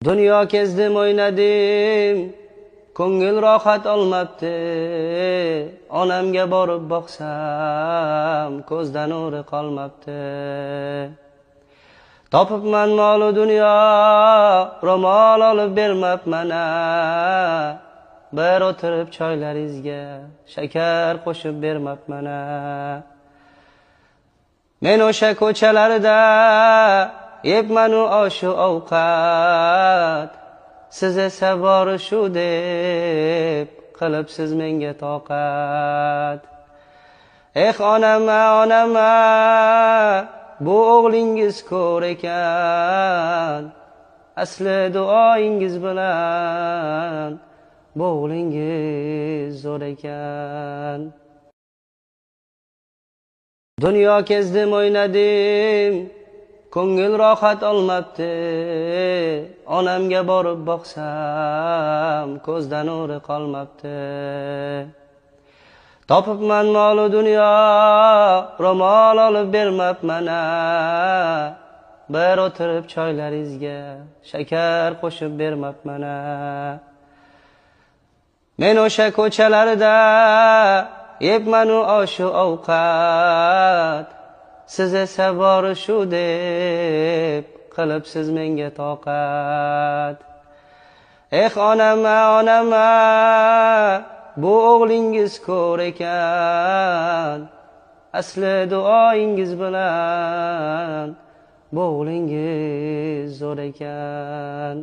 Dunyo kezdim o'ynadim, ko'ngil rohat olmabdi. Onamga borib boqsam, ko'zda nuri qolmabdi. Topibman molu dunyo, ro'mol olib bermabman. Bir o'tirib choylaringizga shakar qo'shib bermabman. Men o'sha ko'chalarda yebmanu oshu ovqat, siz esa bori shu deb qilibsiz menga toqat. Onama, onama, bu o'g'lingiz ko'r ekan, asli duoingiz bilan bu o'g'lingiz zo'r ekan. Dunyo kezdim o'ynadim, ko'ngil rohat olmabdi. Onamga borib boqsam, ko'zda nuri qolmabdi. Topibman molu dunyo, ro'mol olib bermabman. Bir o'tirib choylaringizga shakar qo'shib bermabman. Men o'sha ko'chalarda yebmanu oshu ovqat, siz esa bori shu deb qilibsiz menga toqat. Onama, onama, bu o'g'lingiz ko'r ekan, asli duoingiz bilan bu o'g'lingiz zo'r ekan.